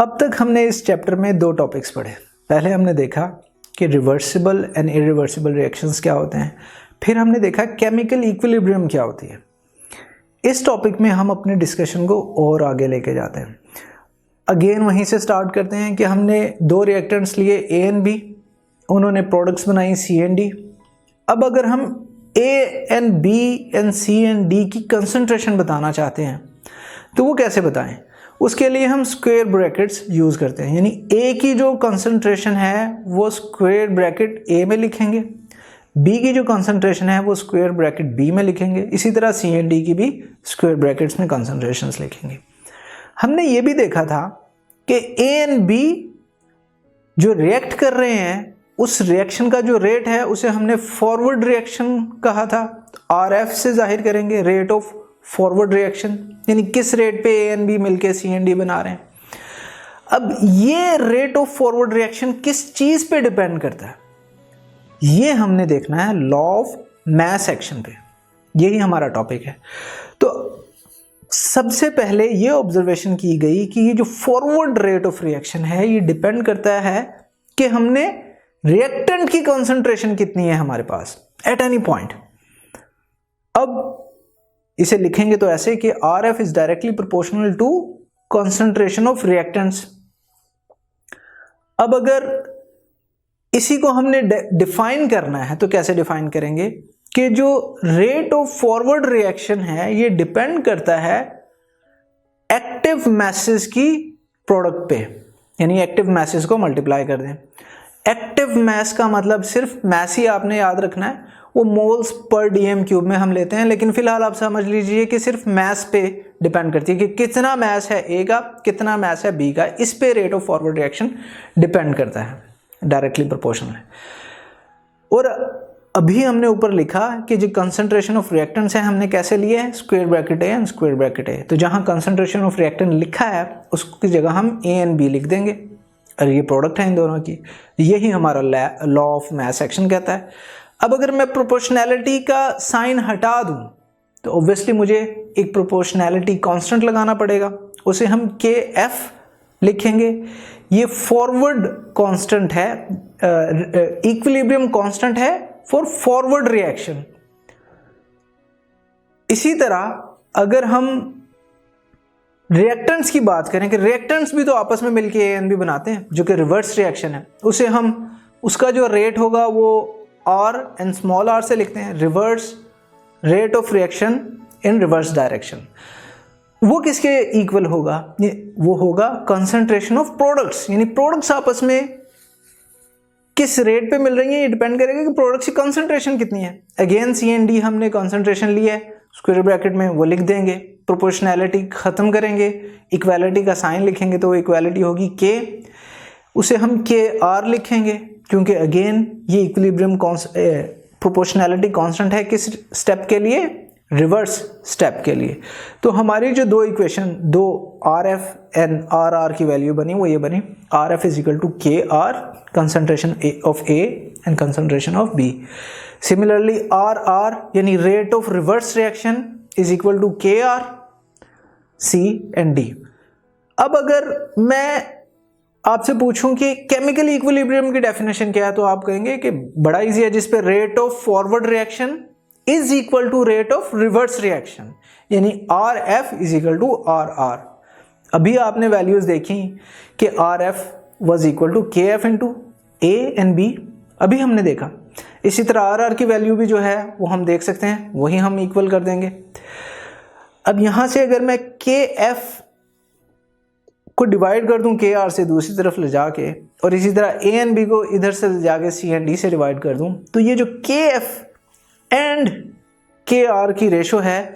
अब तक हमने इस चैप्टर में दो टॉपिक्स पढ़े। पहले हमने देखा कि रिवर्सिबल एंड इरिवर्सिबल रिएक्शंस क्या होते हैं, फिर हमने देखा केमिकल इक्विलिब्रियम क्या होती है। इस टॉपिक में हम अपने डिस्कशन को और आगे लेके जाते हैं। अगेन वहीं से स्टार्ट करते हैं कि हमने दो रिएक्टेंट्स लिए ए एंड बी, उन्होंने प्रोडक्ट्स बनाई सी एंड डी। अब अगर हम A and B and C and D की कंसंट्रेशन बताना चाहते हैं तो वो कैसे बताएं? उसके लिए हम स्क्वायर ब्रैकेट्स यूज़ करते हैं, यानी ए की जो कंसंट्रेशन है वो स्क्वायर ब्रैकेट ए में लिखेंगे, बी की जो कंसंट्रेशन है वो स्क्वायर ब्रैकेट बी में लिखेंगे, इसी तरह सी एंड डी की भी स्क्वायर ब्रैकेट्स में कंसंट्रेशंस लिखेंगे। हमने ये भी देखा था कि ए एंड बी जो रिएक्ट कर रहे हैं उस रिएक्शन का जो रेट है उसे हमने फॉरवर्ड रिएक्शन कहा था। आर एफ से जाहिर करेंगे, रेट ऑफ फॉरवर्ड रिएक्शन, यानी किस रेट पे ए एंड बी मिलके सी एंड डी बना रहे हैं। अब ये रेट ऑफ फॉरवर्ड रिएक्शन किस चीज पे डिपेंड करता है, ये हमने देखना है लॉ ऑफ मास एक्शन पे। यही हमारा टॉपिक है। तो सबसे पहले ये ऑब्जर्वेशन की गई कि ये जो फॉरवर्ड रेट ऑफ रिएक्शन है ये डिपेंड करता है कि हमने रिएक्टेंट की कंसंट्रेशन कितनी है हमारे पास एट एनी पॉइंट। अब इसे लिखेंगे तो ऐसे कि R F is directly proportional to concentration of reactants. अब अगर इसी को हमने डिफाइन करना है तो कैसे डिफाइन करेंगे कि जो रेट ऑफ फॉरवर्ड रिएक्शन है ये डिपेंड करता है एक्टिव मैसेज की प्रोडक्ट पे, यानी एक्टिव मैसेज को मल्टीप्लाई कर दें। एक्टिव मैस का मतलब सिर्फ मैस ही आपने याद रखना है, वो मोल्स पर डीएम क्यूब में हम लेते हैं, लेकिन फिलहाल आप समझ लीजिए कि सिर्फ मैस पे डिपेंड करती है कि कितना मैस है ए का, कितना मैस है बी का, इस पे rate of forward reaction depend करता है, डायरेक्टली प्रोपोर्शनल है। और अभी हमने ऊपर लिखा कि जो कंसंट्रेशन ऑफ रिएक्टेंट्स है हमने कैसे लिए है, square bracket A and square bracket A. तो जहां कंसंट्रेशन ऑफ रिएक्टेंट लिखा है उसकी जगह हम ए एंड बी लिख देंगे, और ये प्रोडक्ट है इन दोनों की। यही हमारा लॉ ऑफ मास एक्शन कहता है। अब अगर मैं प्रोपोर्शनैलिटी का साइन हटा दूं तो ऑब्वियसली मुझे एक प्रोपोर्शनैलिटी कांस्टेंट लगाना पड़ेगा, उसे हम के एफ लिखेंगे। ये फॉरवर्ड कांस्टेंट है, इक्विलिब्रियम कांस्टेंट है फॉर फॉरवर्ड रिएक्शन। इसी तरह अगर हम रिएक्टेंट्स की बात करें कि रिएक्टेंट्स भी तो आपस में मिलके ए एंड बी बनाते हैं, जो कि रिवर्स रिएक्शन है, उसे हम उसका जो रेट होगा वो आर एंड स्मॉल आर से लिखते हैं, reverse rate of reaction in reverse direction. वो किसके इक्वल होगा? वो होगा कंसंट्रेशन ऑफ प्रोडक्ट्स, यानी प्रोडक्ट्स आपस में किस रेट पे मिल रही है ये डिपेंड करेगा कि प्रोडक्ट्स की कंसंट्रेशन कितनी है। अगेन सी एंड डी हमने कंसंट्रेशन ली है, स्क्वायर ब्रैकेट में वो लिख देंगे, प्रोपोर्शनैलिटी खत्म करेंगे, इक्वालिटी का साइन लिखेंगे तो इक्वालिटी होगी के, उसे हम के आर लिखेंगे क्योंकि अगेन ये इक्विलिब्रियम प्रोपोर्शनैलिटी कांस्टेंट है किस स्टेप के लिए? रिवर्स स्टेप के लिए। तो हमारी जो दो इक्वेशन, दो R F and R R की वैल्यू बनी वो ये बनी, R F is equal to K R concentration of A and concentration of B. Similarly R R यानी rate of reverse reaction is equal to K R C and D. अब अगर मैं आपसे पूछूं कि केमिकल इक्विलिब्रियम की definition क्या है तो आप कहेंगे कि बड़ा इजी है, जिस पे rate of forward reaction is equal to rate of reverse reaction, यानी R F is equal to R R. अभी आपने वैल्यूज देखी कि R F was equal to K F into A and B, अभी हमने देखा। इसी तरह आर आर की वैल्यू भी जो है वो हम देख सकते हैं, वही हम इक्वल कर देंगे। अब यहां से अगर मैं के एफ को डिवाइड कर दूं के आर से दूसरी तरफ ले जाके, और इसी तरह ए एंड बी को इधर से ले जाके सी एंड डी से डिवाइड कर दूं, तो ये जो के एफ एंड के आर की रेशो है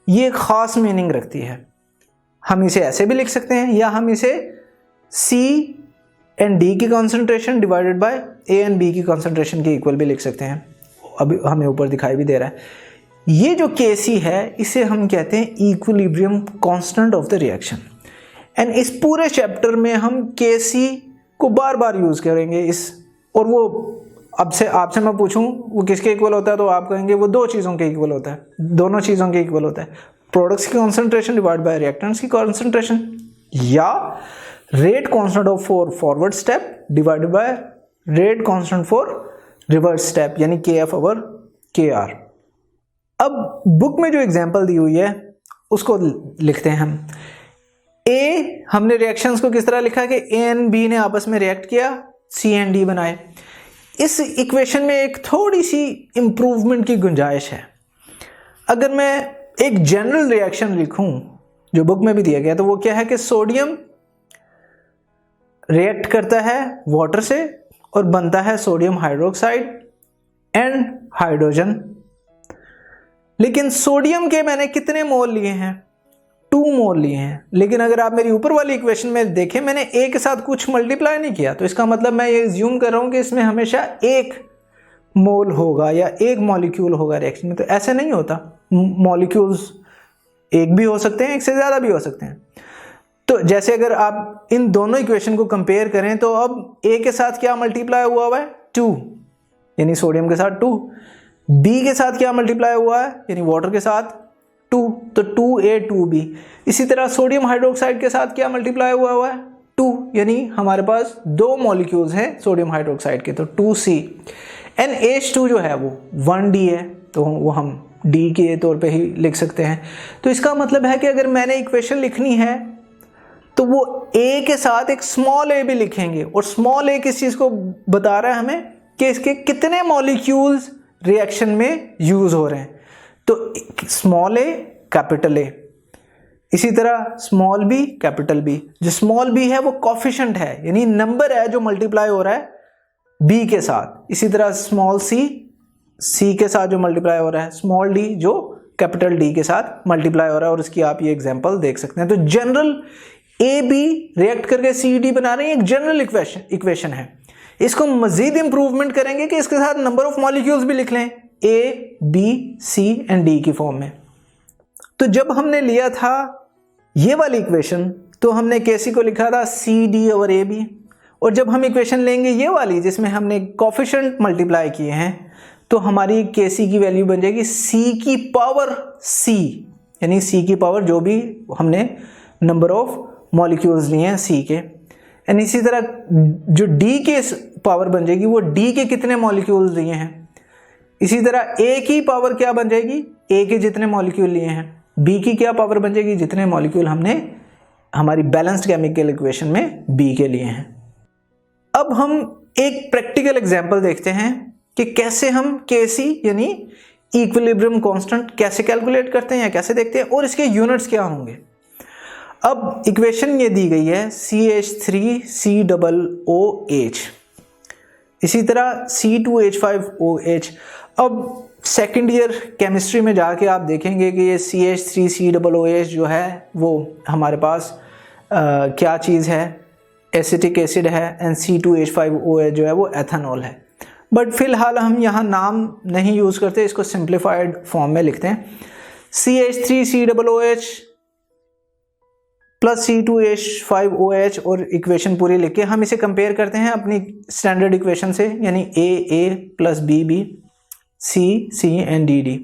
ये खास मीनिंग रखती है। हम इसे ऐसे भी लिख सकते हैं, या हम इसे सी एंड डी की concentration divided by A and B की कंसंट्रेशन के इक्वल भी लिख सकते हैं। अभी हमें ऊपर दिखाई भी दे रहा है। ये जो के सी है इसे हम कहते हैं equilibrium constant of the reaction. And इस पूरे चैप्टर में हम के सी को बार बार यूज करेंगे इस, और वो अब से आपसे मैं पूछूं वो किसके इक्वल होता है तो आप कहेंगे वो दो चीज़ों के इक्वल होता है, दोनों चीज़ों के इक्वल होता है, प्रोडक्ट्स की कॉन्सेंट्रेशन डिवाइड बाय रिएक्टेंट्स की कॉन्सेंट्रेशन, या rate constant of for forward step divided by rate constant for reverse step यानी KF ओवर KR। अब बुक में जो एग्जांपल दी हुई है उसको लिखते हैं हम। हमने रिएक्शंस को किस तरह लिखा कि A एंड B ने आपस में रिएक्ट किया, C एंड D बनाए। इस इक्वेशन में एक थोड़ी सी इंप्रूवमेंट की गुंजाइश है। अगर मैं एक जनरल रिएक्शन लिखूं जो बुक में भी दिया गया तो वो क्या है कि सोडियम रिएक्ट करता है वाटर से और बनता है सोडियम हाइड्रोक्साइड एंड हाइड्रोजन। लेकिन सोडियम के मैंने कितने मोल लिए हैं? 2 मोल लिए हैं। लेकिन अगर आप मेरी ऊपर वाली इक्वेशन में देखें मैंने A के साथ कुछ मल्टीप्लाई नहीं किया, तो इसका मतलब मैं ये एज्यूम कर रहा हूं कि इसमें हमेशा 1 मोल होगा या 1 मॉलिक्यूल होगा रिएक्शन में। तो ऐसे नहीं होता, मॉलिक्यूल्स एक भी हो सकते हैं, एक से ज़्यादा भी हो सकते हैं। तो जैसे अगर आप इन दोनों इक्वेशन को कंपेयर करें तो अब A के साथ क्या मल्टीप्लाई हुआ है? 2, यानी सोडियम के साथ 2। B के साथ क्या मल्टीप्लाई हुआ है? यानी वाटर के साथ 2, तो 2A 2B। इसी तरह सोडियम हाइड्रोक्साइड के साथ क्या मल्टीप्लाई हुआ है? 2, यानी हमारे पास 2 मॉलिक्यूल्स हैं सोडियम हाइड्रोक्साइड के, तो 2C। NH2 जो है वो 1D है, तो वो हम D के तौर पे ही लिख सकते हैं। तो इसका मतलब है कि अगर मैंने इक्वेशन लिखनी है तो वो A के साथ एक स्मॉल a भी लिखेंगे, और स्मॉल a किस चीज़ को बता रहा है हमें कि इसके कितने मॉलिक्यूल्स रिएक्शन में यूज़ हो रहे हैं। तो स्मॉल a कैपिटल A, इसी तरह स्मॉल b कैपिटल B। जो स्मॉल b है वो कोफिशिएंट है, यानी नंबर है जो मल्टीप्लाई हो रहा है b के साथ। इसी तरह स्मॉल c के साथ जो मल्टीप्लाई हो रहा है, स्मॉल d जो कैपिटल D के साथ मल्टीप्लाई हो रहा है। और इसकी आप ये एग्जांपल देख सकते हैं। तो जनरल A B रिएक्ट करके C D बना रहे हैं, एक जनरल इक्वेशन है। इसको मजीद इंप्रूवमेंट करेंगे कि इसके साथ नंबर ऑफ मॉलिक्यूल्स भी लिख लें A B C and D की फॉर्म में। तो जब हमने लिया था ये वाली इक्वेशन तो हमने KC को लिखा था C D over A B, और जब हम इक्वेशन लेंगे ये वाली जिसमें हमने कोफिशिएंट मल्टीप्लाई किए हैं तो हमारी KC की वैल्यू बन जाएगी C की पावर C, यानी C की पावर जो भी हमने नंबर ऑफ मॉलिक्यूल्स लिए हैं C के। एंड इसी तरह जो D के पावर बन जाएगी वो D के कितने मॉलिक्यूल्स लिए हैं। इसी तरह A की पावर क्या बन जाएगी? A के जितने मॉलिक्यूल लिए हैं। B की क्या पावर बन जाएगी? जितने मॉलिक्यूल हमने हमारी बैलेंस्ड केमिकल इक्वेशन में B के लिए हैं। अब हम एक प्रैक्टिकल एग्जांपल देखते हैं कि कैसे हम KC यानी इक्विलिब्रियम कांस्टेंट कैसे कैलकुलेट करते हैं या कैसे देखते हैं, और इसके यूनिट्स क्या होंगे। अब इक्वेशन ये दी गई है CH3COOH, इसी तरह C2H5OH। अब सेकेंड ईयर केमिस्ट्री में जाके आप देखेंगे कि ये CH3COOH जो है वो हमारे पास क्या चीज़ है? एसिटिक एसिड है। एंड C2H5OH जो है वो एथेनॉल है। बट फिलहाल हम यहाँ नाम नहीं यूज़ करते, इसको सिंप्लीफाइड फॉर्म में लिखते हैं। CH3COOH प्लस C2H5OH, और इक्वेशन पूरी लिख के हम इसे कंपेयर करते हैं अपनी स्टैंडर्ड इक्वेशन से, यानी A plus B C and D।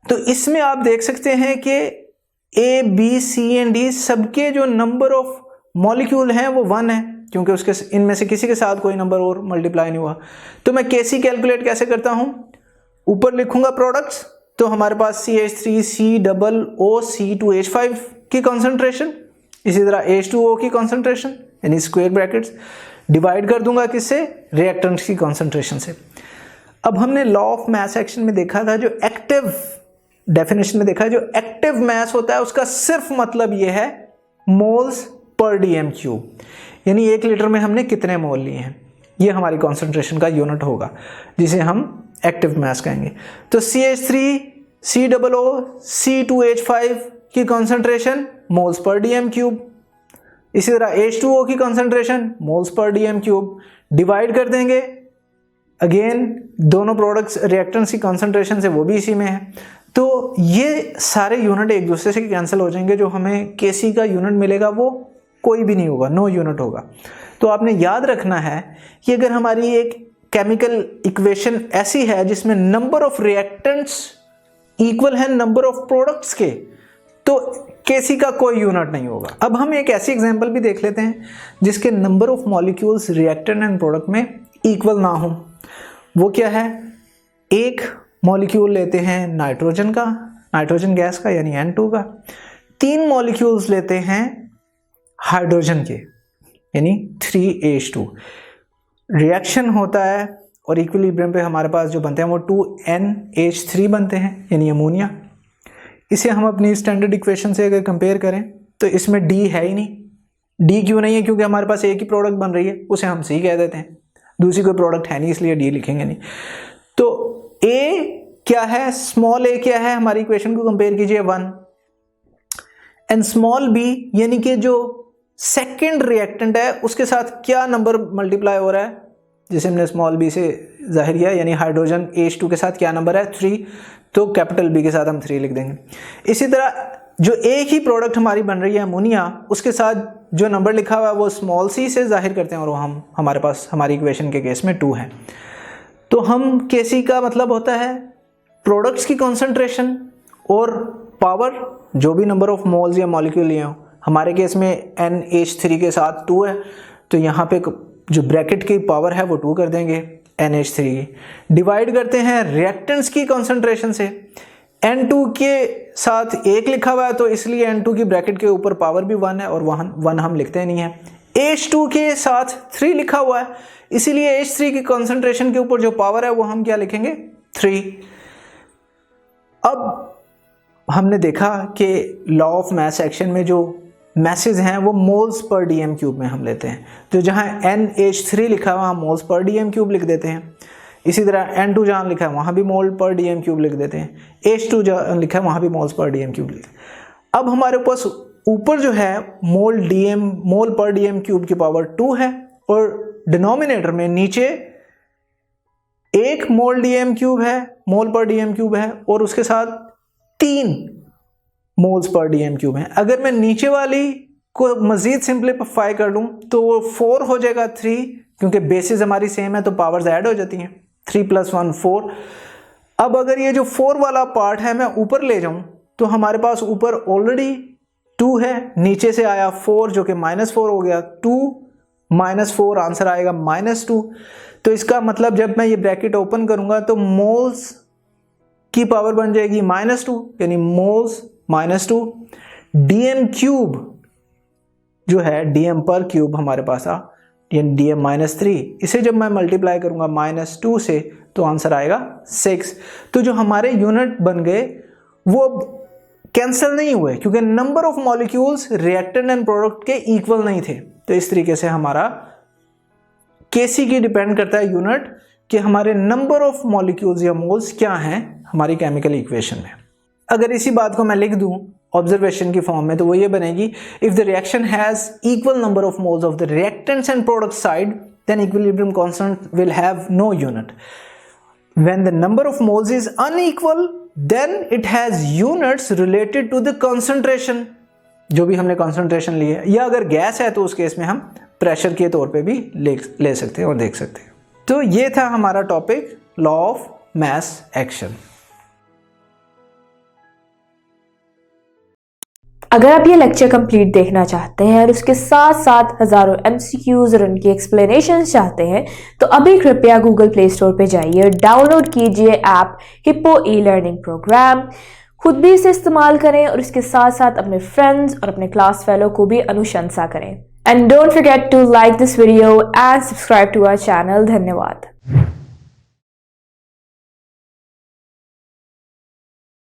तो इसमें आप देख सकते हैं कि A B C and D सबके जो नंबर ऑफ मॉलिक्यूल हैं वो 1 है, क्योंकि उसके इनमें से किसी के साथ कोई नंबर और मल्टीप्लाई नहीं हुआ। तो मैं KC कैलकुलेट कैसे करता हूँ? ऊपर लिखूंगा प्रोडक्ट्स, तो हमारे पास CH3COOC2H5 की कॉन्सेंट्रेशन, इसी तरह H2O की कॉन्सेंट्रेशन, यानी स्क्वायर ब्रैकेट्स, डिवाइड कर दूंगा किससे? रिएक्टेंट्स की कॉन्सेंट्रेशन से। अब हमने लॉ ऑफ मास एक्शन में देखा था, जो एक्टिव डेफिनेशन में देखा, जो एक्टिव मास होता है उसका सिर्फ मतलब ये है मोल्स पर dm क्यूब, यानी 1 लीटर में हमने कितने मोल लिए हैं, ये हमारी कॉन्सेंट्रेशन का यूनिट होगा जिसे हम एक्टिव मास कहेंगे। तो CH3COOC2H5 की concentration moles per dm cube, इसी तरह H2O की concentration moles per dm cube, divide कर देंगे अगेन दोनों प्रोडक्ट्स रिएक्टेंट्स की कॉन्सेंट्रेशन से, वो भी इसी में है। तो ये सारे यूनिट एक दूसरे से कैंसिल हो जाएंगे, जो हमें KC का यूनिट मिलेगा वो कोई भी नहीं होगा, नो यूनिट होगा। तो आपने याद रखना है कि अगर हमारी एक केमिकल इक्वेशन ऐसी है जिसमें नंबर ऑफ रिएक्टेंट्स इक्वल है नंबर ऑफ प्रोडक्ट्स के, तो Kc का कोई यूनिट नहीं होगा। अब हम एक ऐसी एग्जांपल भी देख लेते हैं जिसके number of molecules reactant and product में इक्वल ना हो। वो क्या है, एक मॉलिक्यूल लेते हैं नाइट्रोजन का, नाइट्रोजन गैस का यानी N2 का, 3 मॉलिक्यूल्स लेते हैं हाइड्रोजन के यानी 3H2। रिएक्शन होता है और इक्विलिब्रियम पे हमारे पास जो बनते हैं वो 2NH3 बनते हैं यानी अमोनिया। इसे हम अपनी स्टैंडर्ड इक्वेशन से अगर कंपेयर करें तो इसमें D है ही नहीं। D क्यों नहीं है? क्योंकि हमारे पास एक ही प्रोडक्ट बन रही है, उसे हम C कह देते हैं, दूसरी कोई प्रोडक्ट है नहीं इसलिए D लिखेंगे नहीं। तो A क्या है, स्मॉल a क्या है, हमारी इक्वेशन को कंपेयर कीजिए 1, एंड स्मॉल b यानी कि जो सेकंड रिएक्टेंट है उसके साथ क्या नंबर मल्टीप्लाई हो रहा है, जिसे हमने स्मॉल b से जाहिर किया, यानी हाइड्रोजन H2 के साथ क्या नंबर है 3, तो कैपिटल B के साथ हम 3 लिख देंगे। इसी तरह जो एक ही प्रोडक्ट हमारी बन रही है अमोनिया, उसके साथ जो नंबर लिखा हुआ है वो स्मॉल c से जाहिर करते हैं और वो हमारे पास हमारी इक्वेशन के केस में 2 है। तो हम Kc का मतलब होता है प्रोडक्ट्स की कॉन्सेंट्रेशन और पावर, जो भी नंबर ऑफ मोल्स या मॉलिक्यूल लिए हो। हमारे केस में NH3 के साथ 2 है, तो यहाँ पे जो ब्रैकेट की पावर है वो 2 कर देंगे NH3 की। डिवाइड करते हैं रिएक्टेंट्स की कॉन्सेंट्रेशन से, N2 के साथ 1 लिखा हुआ है तो इसलिए N2 की ब्रैकेट के ऊपर पावर भी 1 है और वहाँ 1 हम लिखते नहीं है। H2 के साथ 3 लिखा हुआ है, इसीलिए H3 की कॉन्सेंट्रेशन के ऊपर जो पावर है वो हम क्या लिखेंगे 3। अब हमने देखा कि लॉ ऑफ मास एक्शन में जो मैसेज हैं वो मोल्स पर डीएम क्यूब में हम लेते हैं, तो जहाँ NH3 लिखा है वहाँ मोल्स पर डीएम क्यूब लिख देते हैं। इसी तरह N2 जहाँ लिखा है वहाँ भी मोल पर डीएम क्यूब लिख देते हैं, H2 जहाँ लिखा है वहाँ भी मोल्स पर डीएम क्यूब लिखते हैं। अब हमारे पास ऊपर जो है मोल पर डीएम क्यूब की पावर 2 है और डिनोमिनेटर में नीचे 1 मोल डीएम क्यूब है, मोल पर डीएम क्यूब है और उसके साथ 3 मोल्स पर डीएम क्यूब है। अगर मैं नीचे वाली को मजीद सिंप्लीफाई कर लूँ तो वो 4 हो जाएगा 3, क्योंकि बेसिस हमारी सेम है तो पावर्स ऐड हो जाती हैं, 3 + 1 4। अब अगर ये जो 4 वाला पार्ट है मैं ऊपर ले जाऊं तो हमारे पास ऊपर ऑलरेडी 2 है, नीचे से आया 4 जो कि -4 हो गया, 2 - 4 आंसर आएगा -2। तो इसका मतलब जब मैं ये ब्रैकेट ओपन करूंगा तो मोल्स की पावर बन जाएगी -2 यानी मोल्स -2। डीएम क्यूब जो है डीएम पर क्यूब हमारे पास आ यानी डीएम -3, इसे जब मैं मल्टीप्लाई करूंगा -2 से तो आंसर आएगा 6। तो जो हमारे यूनिट बन गए वो अब कैंसिल नहीं हुए क्योंकि number of molecules reactant and product के इक्वल नहीं थे। तो इस तरीके से हमारा Kc की डिपेंड करता है यूनिट कि हमारे नंबर ऑफ मॉलिक्यूल्स या मोल्स क्या हैं हमारी केमिकल इक्वेशन में। अगर इसी बात को मैं लिख दूं ऑब्जर्वेशन की फॉर्म में तो वो ये बनेगी, if the reaction has equal number of moles of the reactants and product side then equilibrium constant will have no unit. When the number of moles is unequal then it has units related to the concentration, जो भी हमने concentration ली है, या अगर gas है तो उस case में हम प्रेशर के तौर पे भी ले सकते हैं और देख सकते हैं। तो ये था हमारा topic law of mass action. अगर आप ये लेक्चर कंप्लीट देखना चाहते हैं और उसके साथ साथ हजारों MCQs और उनकी एक्सप्लेनेशन चाहते हैं तो अभी कृपया गूगल प्ले स्टोर पे जाइए और डाउनलोड कीजिए ऐप हिप्पो ई-लर्निंग प्रोग्राम। खुद भी इसे इस्तेमाल करें और इसके साथ साथ अपने फ्रेंड्स और अपने क्लास फेलो को भी अनुशंसा करें। And don't forget to like this video and subscribe to our channel. धन्यवाद।